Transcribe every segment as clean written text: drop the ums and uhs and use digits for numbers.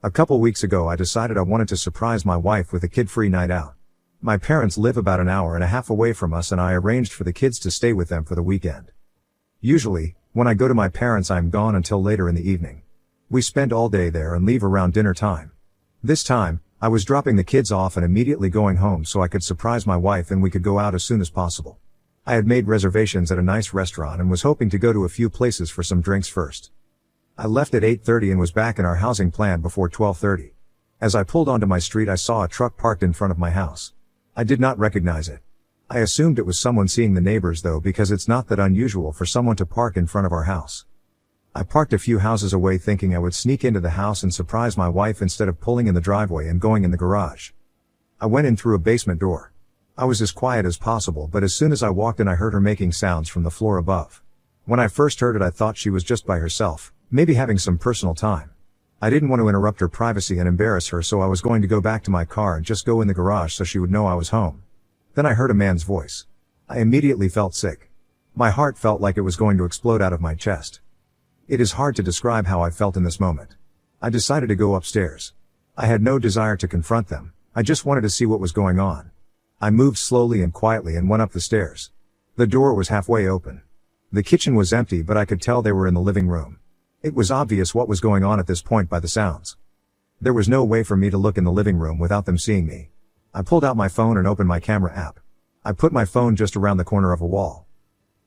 A couple weeks ago I decided I wanted to surprise my wife with a kid-free night out. My parents live about an hour and a half away from us and I arranged for the kids to stay with them for the weekend. Usually, when I go to my parents I'm gone until later in the evening. We spend all day there and leave around dinner time. This time, I was dropping the kids off and immediately going home so I could surprise my wife and we could go out as soon as possible. I had made reservations at a nice restaurant and was hoping to go to a few places for some drinks first. I left at 8:30 and was back in our housing plan before 12:30. As I pulled onto my street I saw a truck parked in front of my house. I did not recognize it. I assumed it was someone seeing the neighbors though because it's not that unusual for someone to park in front of our house. I parked a few houses away thinking I would sneak into the house and surprise my wife instead of pulling in the driveway and going in the garage. I went in through a basement door. I was as quiet as possible but as soon as I walked in I heard her making sounds from the floor above. When I first heard it I thought she was just by herself, maybe having some personal time. I didn't want to interrupt her privacy and embarrass her so I was going to go back to my car and just go in the garage so she would know I was home. Then I heard a man's voice. I immediately felt sick. My heart felt like it was going to explode out of my chest. It is hard to describe how I felt in this moment. I decided to go upstairs. I had no desire to confront them, I just wanted to see what was going on. I moved slowly and quietly and went up the stairs. The door was halfway open. The kitchen was empty but I could tell they were in the living room. It was obvious what was going on at this point by the sounds. There was no way for me to look in the living room without them seeing me. I pulled out my phone and opened my camera app. I put my phone just around the corner of a wall.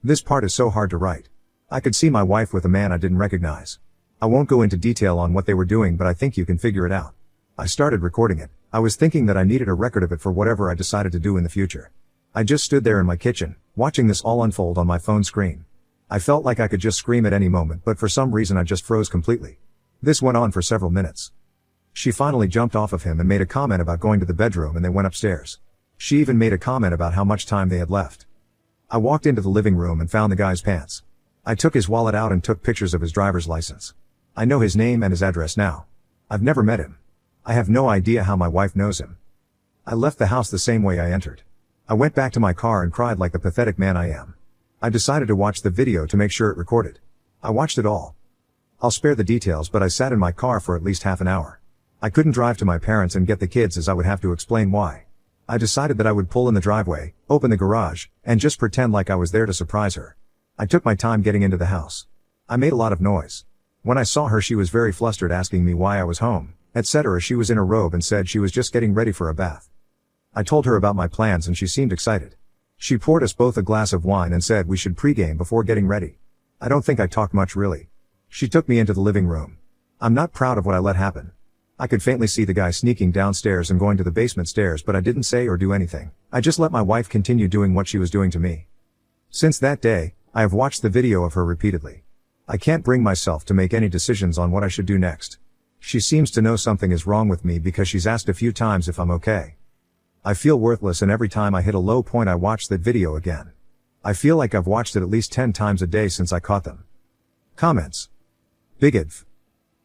This part is so hard to write. I could see my wife with a man I didn't recognize. I won't go into detail on what they were doing but I think you can figure it out. I started recording it. I was thinking that I needed a record of it for whatever I decided to do in the future. I just stood there in my kitchen, watching this all unfold on my phone screen. I felt like I could just scream at any moment but for some reason I just froze completely. This went on for several minutes. She finally jumped off of him and made a comment about going to the bedroom and they went upstairs. She even made a comment about how much time they had left. I walked into the living room and found the guy's pants. I took his wallet out and took pictures of his driver's license. I know his name and his address now. I've never met him. I have no idea how my wife knows him. I left the house the same way I entered. I went back to my car and cried like the pathetic man I am. I decided to watch the video to make sure it recorded. I watched it all. I'll spare the details but I sat in my car for at least half an hour. I couldn't drive to my parents and get the kids as I would have to explain why. I decided that I would pull in the driveway, open the garage, and just pretend like I was there to surprise her. I took my time getting into the house. I made a lot of noise. When I saw her she was very flustered asking me why I was home, etc. She was in a robe and said she was just getting ready for a bath. I told her about my plans and she seemed excited. She poured us both a glass of wine and said we should pregame before getting ready. I don't think I talked much really. She took me into the living room. I'm not proud of what I let happen. I could faintly see the guy sneaking downstairs and going to the basement stairs but I didn't say or do anything. I just let my wife continue doing what she was doing to me. Since that day, I have watched the video of her repeatedly. I can't bring myself to make any decisions on what I should do next. She seems to know something is wrong with me because she's asked a few times if I'm okay. I feel worthless and every time I hit a low point I watch that video again. I feel like I've watched it at least 10 times a day since I caught them. Comments. Big Adv.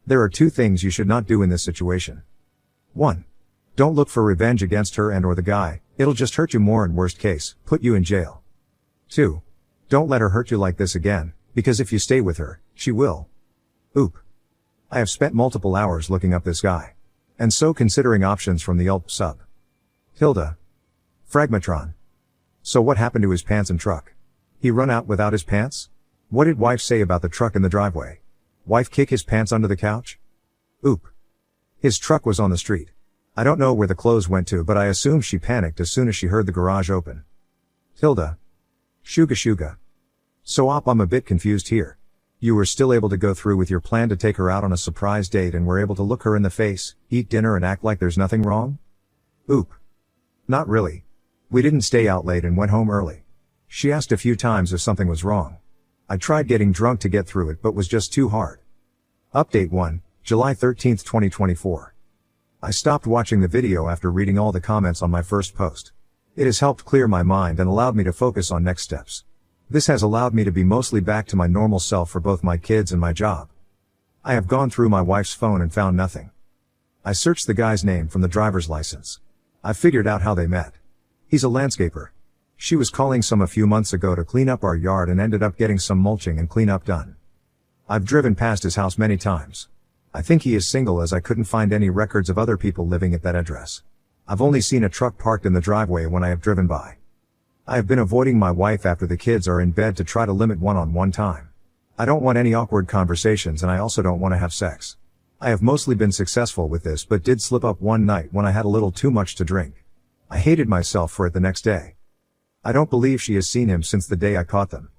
There are 2 things you should not do in this situation. 1. Don't look for revenge against her and or the guy, it'll just hurt you more and worst case, put you in jail. 2. Don't let her hurt you like this again, because if you stay with her, she will. Oop. I have spent multiple hours looking up this guy. And so considering options from the Yelp sub. Hilda. Fragmatron. So what happened to his pants and truck? He run out without his pants? What did wife say about the truck in the driveway? Wife kick his pants under the couch? Oop. His truck was on the street. I don't know where the clothes went to but I assume she panicked as soon as she heard the garage open. Hilda. Shuga. So I'm a bit confused here. You were still able to go through with your plan to take her out on a surprise date and were able to look her in the face, eat dinner and act like there's nothing wrong? Oop. Not really. We didn't stay out late and went home early. She asked a few times if something was wrong. I tried getting drunk to get through it but was just too hard. Update 1, July 13, 2024. I stopped watching the video after reading all the comments on my first post. It has helped clear my mind and allowed me to focus on next steps. This has allowed me to be mostly back to my normal self for both my kids and my job. I have gone through my wife's phone and found nothing. I searched the guy's name from the driver's license. I figured out how they met. He's a landscaper. She was calling some a few months ago to clean up our yard and ended up getting some mulching and cleanup done. I've driven past his house many times. I think he is single as I couldn't find any records of other people living at that address. I've only seen a truck parked in the driveway when I have driven by. I have been avoiding my wife after the kids are in bed to try to limit one-on-one time. I don't want any awkward conversations and I also don't want to have sex. I have mostly been successful with this but did slip up one night when I had a little too much to drink. I hated myself for it the next day. I don't believe she has seen him since the day I caught them.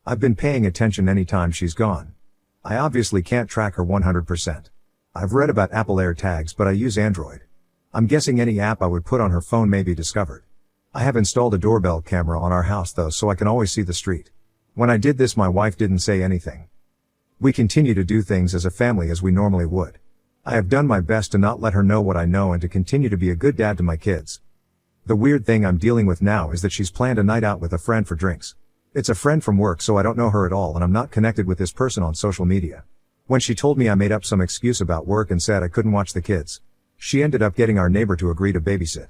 I've been paying attention anytime she's gone. I obviously can't track her 100%. I've read about Apple AirTags but I use Android. I'm guessing any app I would put on her phone may be discovered. I have installed a doorbell camera on our house though so I can always see the street. When I did this my wife didn't say anything. We continue to do things as a family as we normally would. I have done my best to not let her know what I know and to continue to be a good dad to my kids. The weird thing I'm dealing with now is that she's planned a night out with a friend for drinks. It's a friend from work so I don't know her at all and I'm not connected with this person on social media. When she told me I made up some excuse about work and said I couldn't watch the kids. She ended up getting our neighbor to agree to babysit.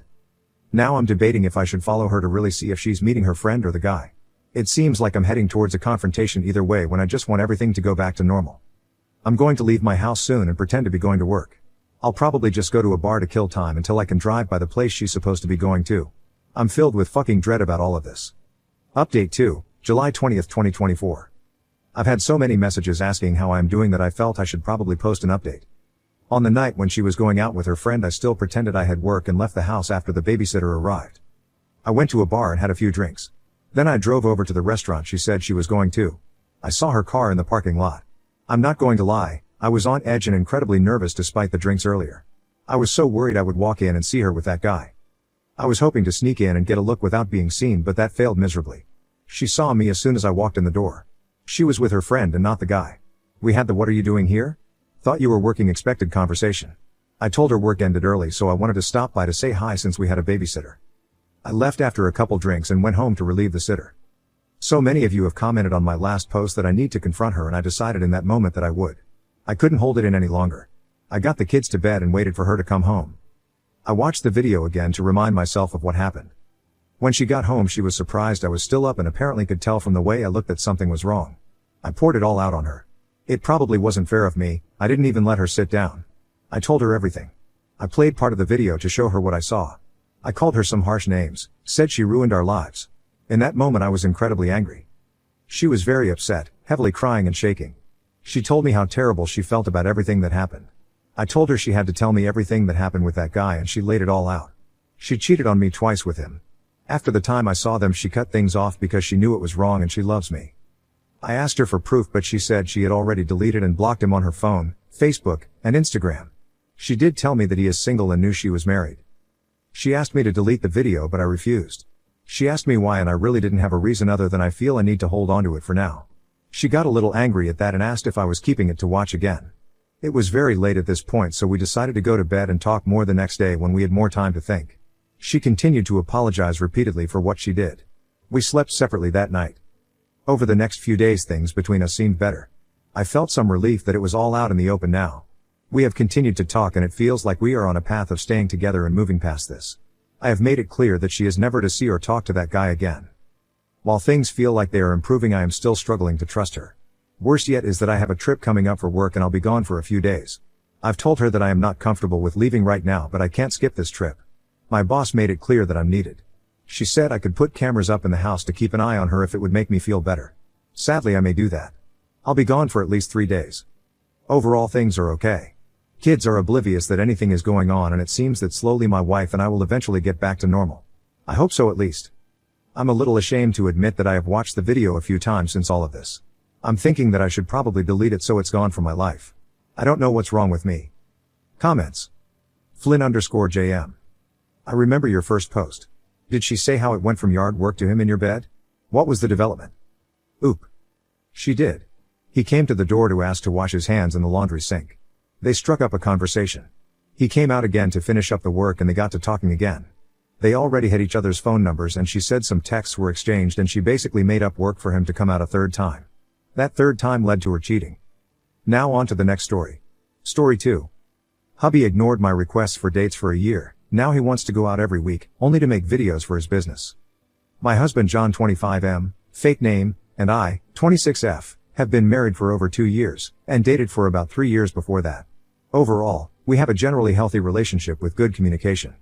Now I'm debating if I should follow her to really see if she's meeting her friend or the guy. It seems like I'm heading towards a confrontation either way when I just want everything to go back to normal. I'm going to leave my house soon and pretend to be going to work. I'll probably just go to a bar to kill time until I can drive by the place she's supposed to be going to. I'm filled with fucking dread about all of this. Update 2, July 20th, 2024. I've had so many messages asking how I am doing that I felt I should probably post an update. On the night when she was going out with her friend I still pretended I had work and left the house after the babysitter arrived. I went to a bar and had a few drinks. Then I drove over to the restaurant she said she was going to. I saw her car in the parking lot. I'm not going to lie, I was on edge and incredibly nervous despite the drinks earlier. I was so worried I would walk in and see her with that guy. I was hoping to sneak in and get a look without being seen but that failed miserably. She saw me as soon as I walked in the door. She was with her friend and not the guy. We had the "what are you doing here? Thought you were working" expected conversation. I told her work ended early so I wanted to stop by to say hi since we had a babysitter. I left after a couple drinks and went home to relieve the sitter. So many of you have commented on my last post that I need to confront her and I decided in that moment that I would. I couldn't hold it in any longer. I got the kids to bed and waited for her to come home. I watched the video again to remind myself of what happened. When she got home she was surprised I was still up and apparently could tell from the way I looked that something was wrong. I poured it all out on her. It probably wasn't fair of me, I didn't even let her sit down. I told her everything. I played part of the video to show her what I saw. I called her some harsh names, said she ruined our lives. In that moment I was incredibly angry. She was very upset, heavily crying and shaking. She told me how terrible she felt about everything that happened. I told her she had to tell me everything that happened with that guy and she laid it all out. She cheated on me twice with him. After the time I saw them she cut things off because she knew it was wrong and she loves me. I asked her for proof but she said she had already deleted and blocked him on her phone, Facebook, and Instagram. She did tell me that he is single and knew she was married. She asked me to delete the video but I refused. She asked me why and I really didn't have a reason other than I feel I need to hold on to it for now. She got a little angry at that and asked if I was keeping it to watch again. It was very late at this point so we decided to go to bed and talk more the next day when we had more time to think. She continued to apologize repeatedly for what she did. We slept separately that night. Over the next few days things between us seemed better. I felt some relief that it was all out in the open now. We have continued to talk and it feels like we are on a path of staying together and moving past this. I have made it clear that she is never to see or talk to that guy again. While things feel like they are improving I am still struggling to trust her. Worse yet is that I have a trip coming up for work and I'll be gone for a few days. I've told her that I am not comfortable with leaving right now but I can't skip this trip. My boss made it clear that I'm needed. She said I could put cameras up in the house to keep an eye on her if it would make me feel better. Sadly I may do that. I'll be gone for at least 3 days. Overall things are okay. Kids are oblivious that anything is going on and it seems that slowly my wife and I will eventually get back to normal. I hope so at least. I'm a little ashamed to admit that I have watched the video a few times since all of this. I'm thinking that I should probably delete it so it's gone from my life. I don't know what's wrong with me. Comments. Flynn_JM. I remember your first post. Did she say how it went from yard work to him in your bed? What was the development? Oop. She did. He came to the door to ask to wash his hands in the laundry sink. They struck up a conversation. He came out again to finish up the work and they got to talking again. They already had each other's phone numbers and she said some texts were exchanged and she basically made up work for him to come out a third time. That third time led to her cheating. Now on to the next story. Story 2. Hubby ignored my requests for dates for a year. Now he wants to go out every week, only to make videos for his business. My husband John 25M, fake name, and I, 26F, have been married for over 2 years, and dated for about 3 years before that. Overall, we have a generally healthy relationship with good communication.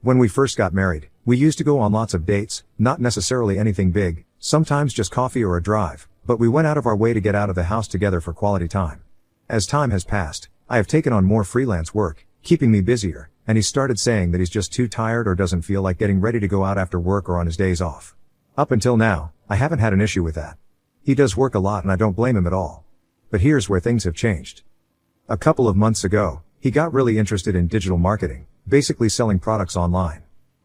When we first got married, we used to go on lots of dates, not necessarily anything big, sometimes just coffee or a drive, but we went out of our way to get out of the house together for quality time. As time has passed, I have taken on more freelance work, keeping me busier, and he started saying that he's just too tired or doesn't feel like getting ready to go out after work or on his days off. Up until now, I haven't had an issue with that. He does work a lot and I don't blame him at all. But here's where things have changed. A couple of months ago, he got really interested in digital marketing, basically selling products online.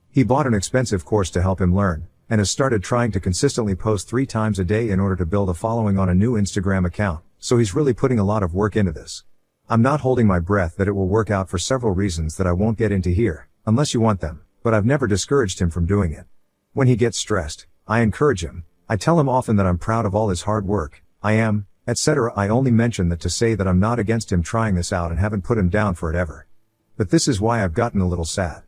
He bought an expensive course to help him learn, and has started trying to consistently post 3 times a day in order to build a following on a new Instagram account, so he's really putting a lot of work into this. I'm not holding my breath that it will work out for several reasons that I won't get into here, unless you want them, but I've never discouraged him from doing it. When he gets stressed, I encourage him. I tell him often that I'm proud of all his hard work, I am, etc. I only mention that to say that I'm not against him trying this out and haven't put him down for it ever. But this is why I've gotten a little sad.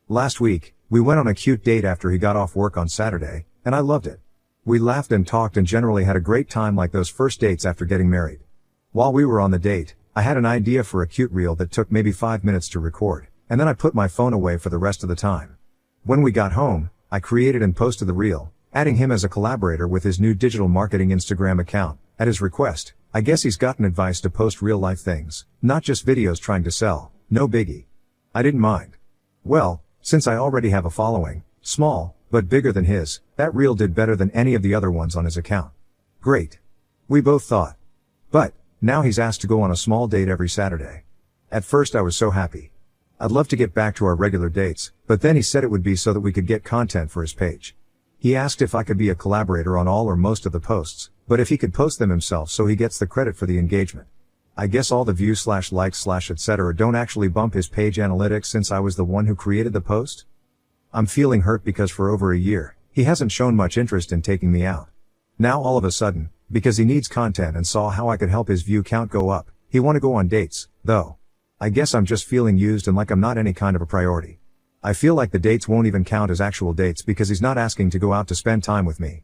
Last week, we went on a cute date after he got off work on Saturday, and I loved it. We laughed and talked and generally had a great time like those first dates after getting married. While we were on the date, I had an idea for a cute reel that took maybe 5 minutes to record, and then I put my phone away for the rest of the time. When we got home, I created and posted the reel, adding him as a collaborator with his new digital marketing Instagram account. At his request, I guess he's gotten advice to post real life things, not just videos trying to sell, no biggie. I didn't mind. Well, since I already have a following, small, but bigger than his, that reel did better than any of the other ones on his account. Great. We both thought. But, now he's asked to go on a small date every Saturday. At first I was so happy. I'd love to get back to our regular dates, but then he said it would be so that we could get content for his page. He asked if I could be a collaborator on all or most of the posts, but if he could post them himself so he gets the credit for the engagement. I guess all the views / likes / etc. don't actually bump his page analytics since I was the one who created the post? I'm feeling hurt because for over a year, he hasn't shown much interest in taking me out. Now all of a sudden, because he needs content and saw how I could help his view count go up, he want to go on dates, though. I guess I'm just feeling used and like I'm not any kind of a priority. I feel like the dates won't even count as actual dates because he's not asking to go out to spend time with me.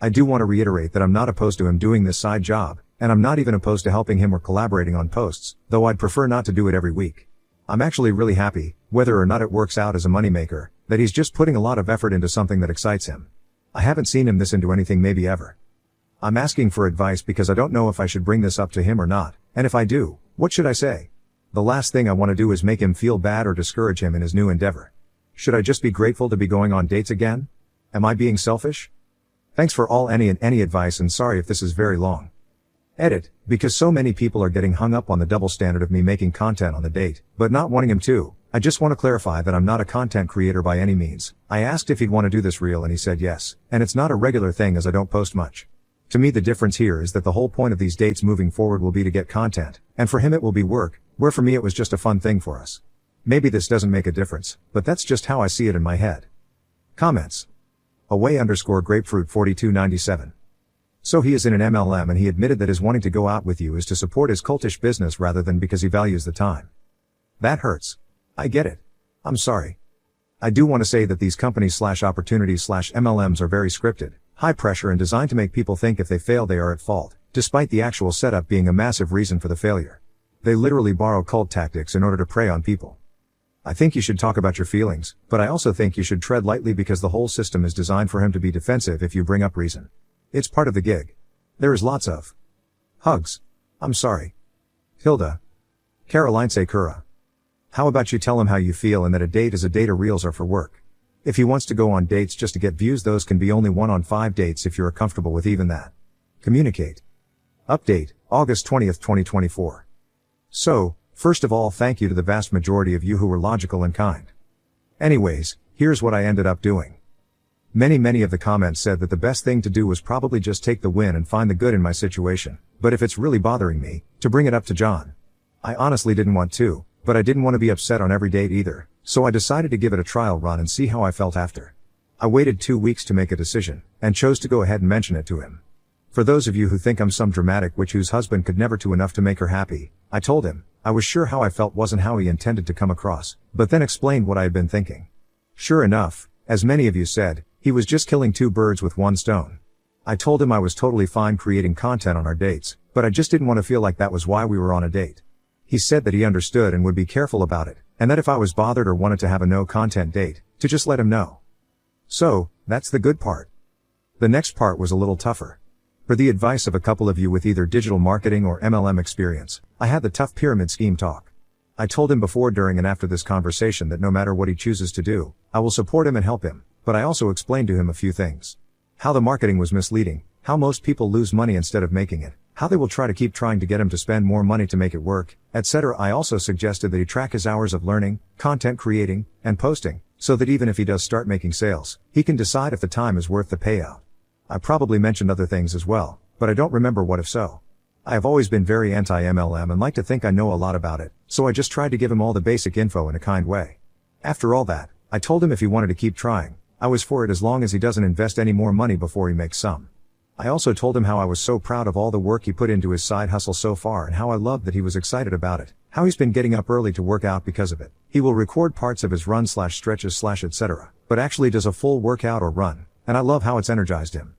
I do want to reiterate that I'm not opposed to him doing this side job, and I'm not even opposed to helping him or collaborating on posts, though I'd prefer not to do it every week. I'm actually really happy, whether or not it works out as a moneymaker, that he's just putting a lot of effort into something that excites him. I haven't seen him this into anything maybe ever. I'm asking for advice because I don't know if I should bring this up to him or not, and if I do, what should I say? The last thing I want to do is make him feel bad or discourage him in his new endeavor. Should I just be grateful to be going on dates again? Am I being selfish? Thanks for all any advice and sorry if this is very long. Edit, because so many people are getting hung up on the double standard of me making content on the date, but not wanting him to. I just want to clarify that I'm not a content creator by any means. I asked if he'd want to do this reel and he said yes, and it's not a regular thing as I don't post much. To me the difference here is that the whole point of these dates moving forward will be to get content, and for him it will be work, where for me it was just a fun thing for us. Maybe this doesn't make a difference, but that's just how I see it in my head. Comments. Away_grapefruit 4297. So he is in an MLM and he admitted that his wanting to go out with you is to support his cultish business rather than because he values the time. That hurts. I get it. I'm sorry. I do want to say that these companies / opportunities / MLMs are very scripted, high pressure and designed to make people think if they fail they are at fault, despite the actual setup being a massive reason for the failure. They literally borrow cult tactics in order to prey on people. I think you should talk about your feelings, but I also think you should tread lightly because the whole system is designed for him to be defensive if you bring up reason. It's part of the gig. There is lots of hugs. I'm sorry. Hilda. Caroline Sekura. How about you tell him how you feel and that a date is a date or reels are for work. If he wants to go on dates just to get views, those can be only 1 on 5 dates if you're comfortable with even that. Communicate. Update, August 20th, 2024. So, first of all, thank you to the vast majority of you who were logical and kind. Anyways, here's what I ended up doing. Many of the comments said that the best thing to do was probably just take the win and find the good in my situation, but if it's really bothering me, to bring it up to John. I honestly didn't want to, but I didn't want to be upset on every date either, so I decided to give it a trial run and see how I felt after. I waited 2 weeks to make a decision, and chose to go ahead and mention it to him. For those of you who think I'm some dramatic witch whose husband could never do enough to make her happy, I told him, I was sure how I felt wasn't how he intended to come across, but then explained what I had been thinking. Sure enough, as many of you said, he was just killing 2 birds with 1 stone. I told him I was totally fine creating content on our dates, but I just didn't want to feel like that was why we were on a date. He said that he understood and would be careful about it, and that if I was bothered or wanted to have a no content date, to just let him know. So, that's the good part. The next part was a little tougher. For the advice of a couple of you with either digital marketing or MLM experience, I had the tough pyramid scheme talk. I told him before, during and after this conversation that no matter what he chooses to do, I will support him and help him, but I also explained to him a few things. How the marketing was misleading, how most people lose money instead of making it, how they will try to keep trying to get him to spend more money to make it work, etc. I also suggested that he track his hours of learning, content creating, and posting, so that even if he does start making sales, he can decide if the time is worth the payout. I probably mentioned other things as well, but I don't remember what if so. I have always been very anti-MLM and like to think I know a lot about it, so I just tried to give him all the basic info in a kind way. After all that, I told him if he wanted to keep trying, I was for it as long as he doesn't invest any more money before he makes some. I also told him how I was so proud of all the work he put into his side hustle so far and how I loved that he was excited about it, how he's been getting up early to work out because of it. He will record parts of his run/stretches/etc., but actually does a full workout or run, and I love how it's energized him.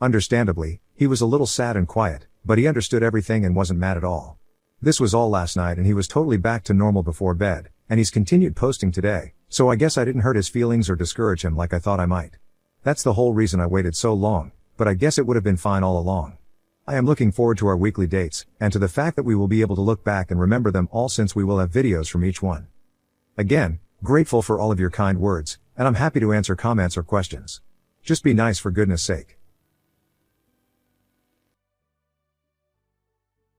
Understandably, he was a little sad and quiet, but he understood everything and wasn't mad at all. This was all last night and he was totally back to normal before bed, and he's continued posting today, so I guess I didn't hurt his feelings or discourage him like I thought I might. That's the whole reason I waited so long, but I guess it would have been fine all along. I am looking forward to our weekly dates, and to the fact that we will be able to look back and remember them all since we will have videos from each one. Again, grateful for all of your kind words, and I'm happy to answer comments or questions. Just be nice for goodness sake.